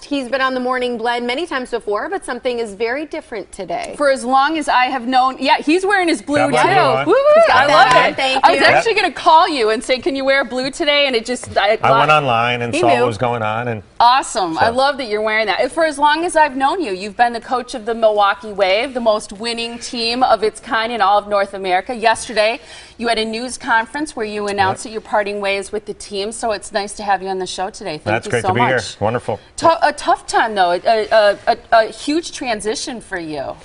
He's been on the Morning Blend many times before, but something is very different today. For as long as I have known, yeah, he's wearing his blue too. I love it. Thank I was you. actually going to call you and say, can you wear blue today? And it just, I went online and saw what was going on. And awesome. so. I love that you're wearing that. For as long as I've known you, you've been the coach of the Milwaukee Wave, the most winning team of its kind in all of North America. Yesterday, you had a news conference where you announced that you're parting ways with the team. So it's nice to have you on the show today. Thank you so much. That's great to be here. Wonderful. A tough time, though, a huge transition for you.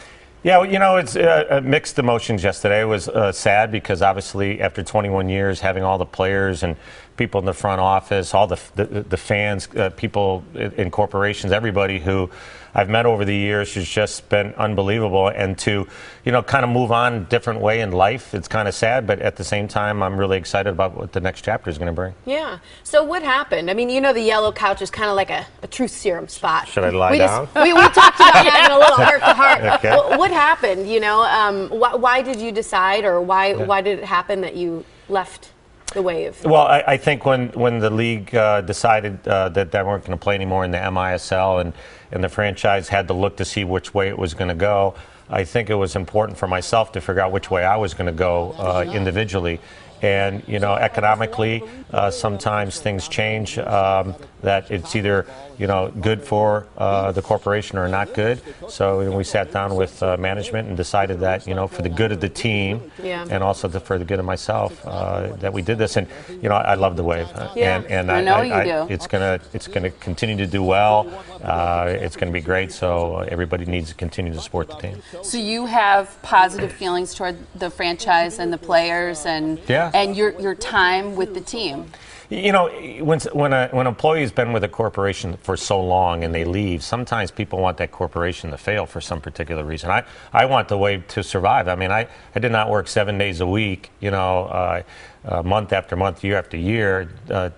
Yeah, well, you know, it's mixed emotions yesterday. It was sad because obviously after 21 years, having all the players and people in the front office, all the fans, people in corporations, everybody who I've met over the years has just been unbelievable. And to, you know, kind of move on a different way in life, it's kind of sad, but at the same time, I'm really excited about what the next chapter is going to bring. Yeah. So what happened? I mean, you know, the yellow couch is kind of like a truth serum spot. Should I lie down? We talked about having a little heart-to-heart. Okay. Well, what happened, you know? Why did you decide, or why did it happen that you left the Wave? Well, I think when the league decided that they weren't going to play anymore in the MISL and the franchise had to look to see which way it was going to go, I think it was important for myself to figure out which way I was going to go individually. And, you know, economically, sometimes things change, that it's either, you know, good for the corporation or not good. So we sat down with management and decided that, you know, for the good of the team and also for the good of myself, that we did this. And, you know, I love the Wave. And I know you do. It's gonna continue to do well. It's going to be great. So everybody needs to continue to support the team. So you have positive feelings toward the franchise and the players and your time with the team. You know, when an employee has been with a corporation for so long and they leave, sometimes people want that corporation to fail for some particular reason. I want the Wave to survive. I mean, I did not work 7 days a week, you know, month after month, year after year,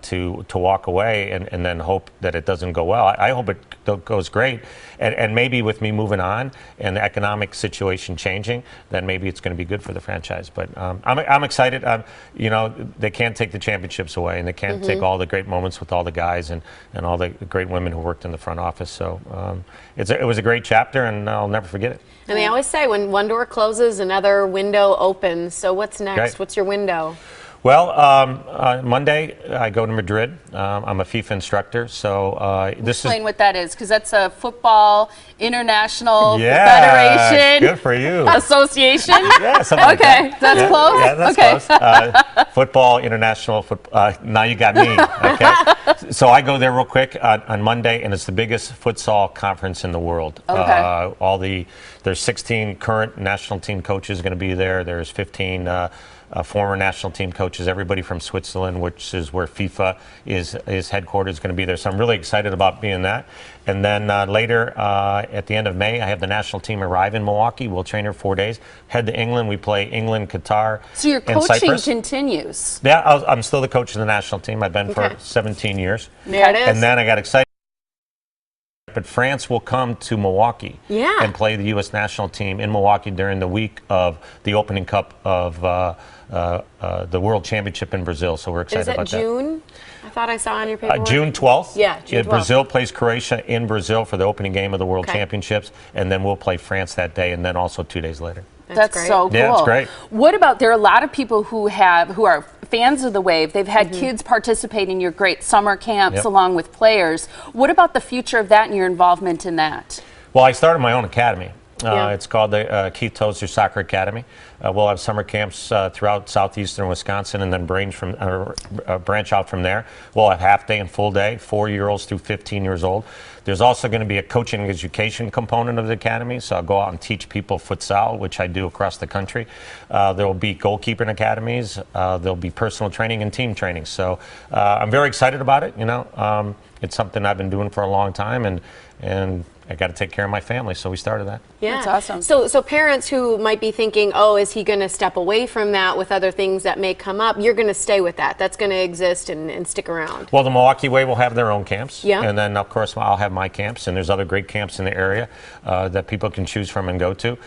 to walk away and then hope that it doesn't go well. I hope it goes great. And maybe with me moving on and the economic situation changing, then maybe it's going to be good for the franchise. But I'm excited. You know, they can't take the championships away, and they can't take all the great moments with all the guys and all the great women who worked in the front office. So it was a great chapter, and I'll never forget it. And they always say when one door closes, another window opens. So what's next? Right. What's your window? Well, Monday I go to Madrid. I'm a FIFA instructor, so this is. Explain what that is, because that's a football international federation. Good for you. Association. Yeah, something like okay, that. that's close. Yeah, that's close. Football international. Now you got me. Okay. So I go there real quick on Monday, and it's the biggest futsal conference in the world. Okay. There's 16 current national team coaches going to be there. There's 15. Former national team coaches, everybody from Switzerland, which is where FIFA is headquartered, is going to be there. So I'm really excited about being that. And then later, at the end of May, I have the national team arrive in Milwaukee. We'll train here 4 days. Head to England. We play England, Qatar, so your and coaching Cyprus. Continues. Yeah, I'm still the coach of the national team. I've been for 17 years. There it is. And then I got excited. But France will come to Milwaukee and play the U.S. national team in Milwaukee during the week of the opening cup of the World Championship in Brazil. So we're excited about that. Is it June? I thought I saw on your paperwork. June 12th. Yeah, June 12th. Brazil plays Croatia in Brazil for the opening game of the World Championships, and then we'll play France that day, and then also 2 days later. That's so cool. Yeah, it's great. What about, there are a lot of people who are fans of the Wave. They've had kids participate in your great summer camps along with players. What about the future of that and your involvement in that? Well, I started my own academy. It's called the Keith Tozer Soccer Academy. We'll have summer camps throughout southeastern Wisconsin, and then branch out from there. We'll have half day and full day, 4-year-olds through 15 years old. There's also going to be a coaching and education component of the academy, so I'll go out and teach people futsal, which I do across the country. There will be goalkeeping academies. There'll be personal training and team training. So I'm very excited about it. You know, it's something I've been doing for a long time, and I got to take care of my family, so we started that. Yeah, that's awesome. So parents who might be thinking, oh, is he going to step away from that with other things that may come up? You're going to stay with that. That's going to exist and stick around. Well, the Milwaukee Wave will have their own camps. Yeah. And then, of course, I'll have my camps, and there's other great camps in the area that people can choose from and go to.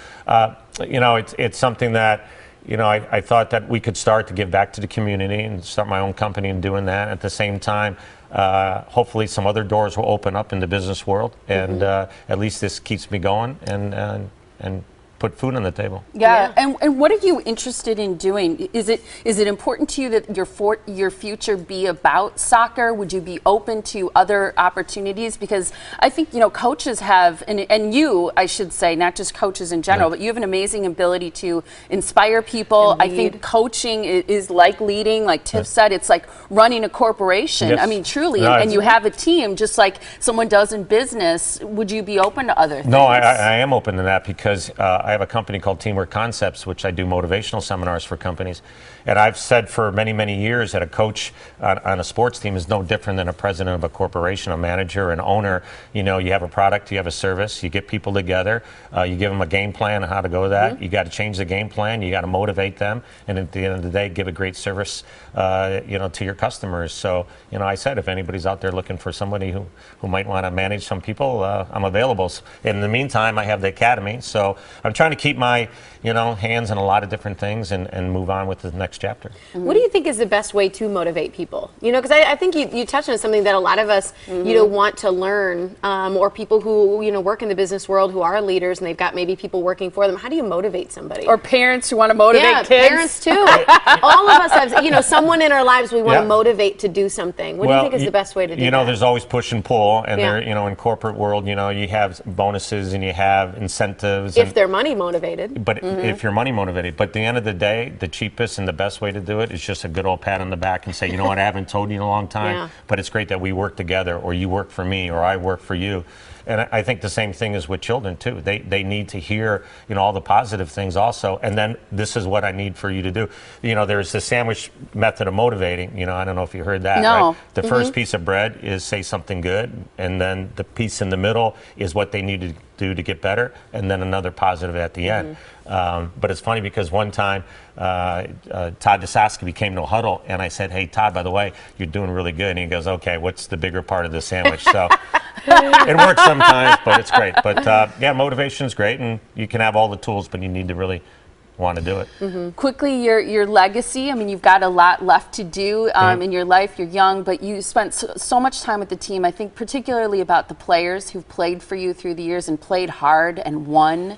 You know, it's something that, you know, I thought that we could start to give back to the community and start my own company and doing that. At the same time, hopefully some other doors will open up in the business world, and at least this keeps me going and put food on the table. Yeah. And what are you interested in doing? Is it important to you that your future be about soccer? Would you be open to other opportunities? Because I think, you know, coaches have, and you, I should say, not just coaches in general, but you have an amazing ability to inspire people. I think coaching is like leading, like Tiff said, it's like running a corporation. Yes. I mean, truly, No, and you have a team just like someone does in business. Would you be open to other things? No, I am open to that, because I have a company called Teamwork Concepts, which I do motivational seminars for companies. And I've said for many, many years that a coach on a sports team is no different than a president of a corporation, a manager, an owner. You know, you have a product, you have a service, you get people together, you give them a game plan on how to go to that. You got to change the game plan, you got to motivate them, and at the end of the day, give a great service, you know, to your customers. So, you know, I said if anybody's out there looking for somebody who might want to manage some people, I'm available. In the meantime, I have the academy, so I'm trying to keep my, you know, hands in a lot of different things and move on with the next chapter. What do you think is the best way to motivate people? You know, because I think you touched on something that a lot of us, you know, want to learn, or people who, you know, work in the business world who are leaders and they've got maybe people working for them. How do you motivate somebody? Or parents who want to motivate kids. Parents too. All of us have, you know, someone in our lives we want to motivate to do something. What do you think is the best way to do that? You know, there's always push and pull, and there, you know, in corporate world, you know, you have bonuses and you have incentives. If they're money motivated. But if you're money motivated, but at the end of the day, the cheapest and the best way to do it is just a good old pat on the back and say, you know what, I haven't told you in a long time, but it's great that we work together, or you work for me, or I work for you. And I think the same thing is with children too. They need to hear, you know, all the positive things also, and then this is what I need for you to do. You know, there's the sandwich method of motivating. You know, I don't know if you heard that. No. Right? The first piece of bread is say something good, and then the piece in the middle is what they need to do to get better, and then another positive at the end. But it's funny because one time Todd Dosowski came to a huddle, and I said, hey, Todd, by the way, you're doing really good. And he goes, okay, what's the bigger part of the sandwich? So it works sometimes, but it's great. But yeah, motivation is great, and you can have all the tools, but you need to really want to do it. Quickly, your legacy. I mean, you've got a lot left to do in your life. You're young, but you spent so much time with the team. I think particularly about the players who've played for you through the years and played hard and won.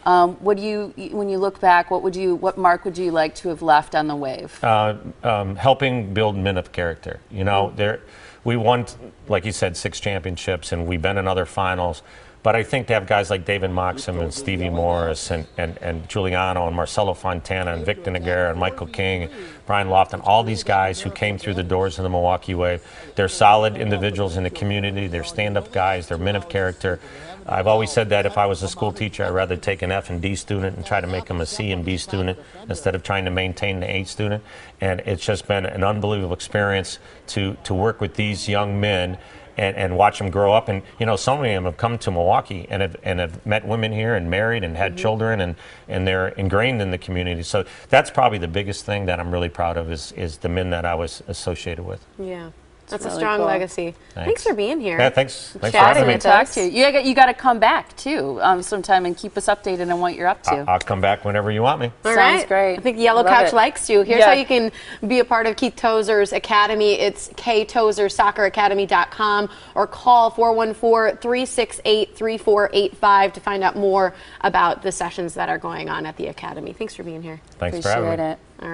What do you, when you look back, what mark would you like to have left on the Wave? Helping build men of character. You know, we won, like you said, 6 championships, and we've been in other finals. But I think to have guys like David Moxham and Stevie Morris and Giuliano and Marcelo Fontana and Victor Nogueira and Michael King and Brian Lofton, all these guys who came through the doors of the Milwaukee Wave, they're solid individuals in the community. They're stand-up guys. They're men of character. I've always said that if I was a school teacher, I'd rather take an F and D student and try to make them a C and B student instead of trying to maintain the A student. And it's just been an unbelievable experience to work with these young men and watch them grow up. And, you know, so many of them have come to Milwaukee and have met women here and married and had children, and they're ingrained in the community. So that's probably the biggest thing that I'm really proud of is the men that I was associated with. Yeah. That's really a strong cool. legacy. Thanks for being here. Yeah, thanks for Chatting having me. with us. You got to come back too sometime and keep us updated on what you're up to. I'll come back whenever you want me. All Sounds right. great. I think Yellow Love Couch it. likes you. Here's how you can be a part of Keith Tozer's Academy. It's ktozersocceracademy.com, or call 414-368-3485 to find out more about the sessions that are going on at the Academy. Thanks for being here. Thanks for having me. Appreciate it. All right.